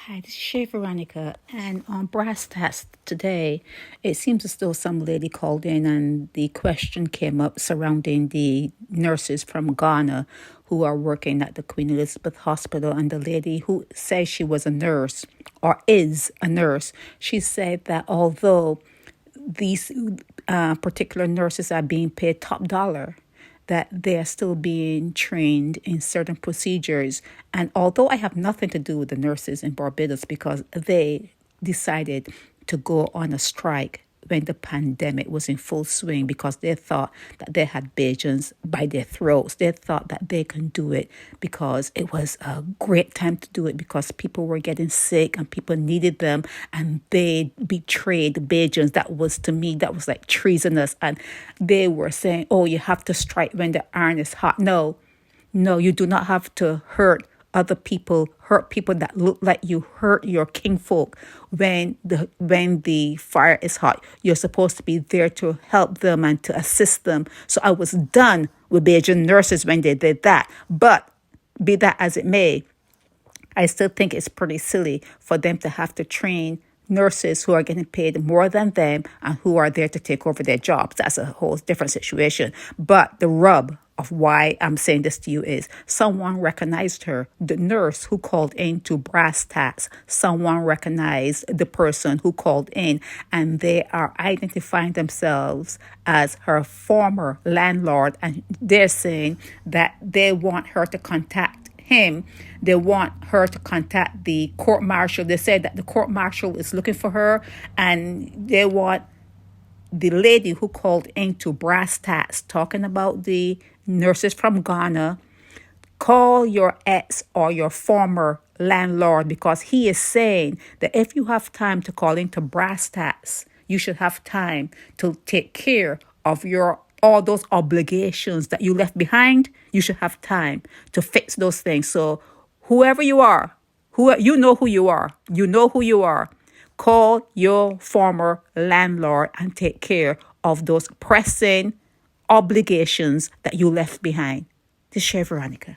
Hi, this is Shay Veronica, and on Brasstacks today, it seems as though some lady called in and the question came up surrounding the nurses from Ghana who are working at the Queen Elizabeth Hospital, and the lady who says she was a nurse or is a nurse, she said that although these particular nurses are being paid top dollar, that they are still being trained in certain procedures. And although I have nothing to do with the nurses in Barbados because they decided to go on a strike when the pandemic was in full swing because they thought that they had Bajans by their throats. They thought that they can do it because it was a great time to do it because people were getting sick and people needed them, and they betrayed the Bajans. That was, to me, that was like treasonous. And they were saying, oh, you have to strike when the iron is hot. No, you do not have to hurt other people, hurt people that look like you, hurt your kinfolk when the fire is hot. You're supposed to be there to help them and to assist them. So I was done with Bajan nurses when they did that. But be that as it may, I still think it's pretty silly for them to have to train nurses who are getting paid more than them and who are there to take over their jobs. That's a whole different situation. But the rub of why I'm saying this to you is someone recognized her, the nurse who called in to Brasstacks. Someone recognized the person who called in, and they are identifying themselves as her former landlord, and they're saying that they want her to contact him. They want her to contact the court marshal. They said that the court marshal is looking for her, and they want the lady who called into Brasstacks talking about the nurses from Ghana, call your ex or your former landlord, because he is saying that if you have time to call into Brasstacks, you should have time to take care of all those obligations that you left behind. You should have time to fix those things. So whoever you are, you know who you are. You know who you are. Call your former landlord and take care of those pressing obligations that you left behind. This is Shay Veronica.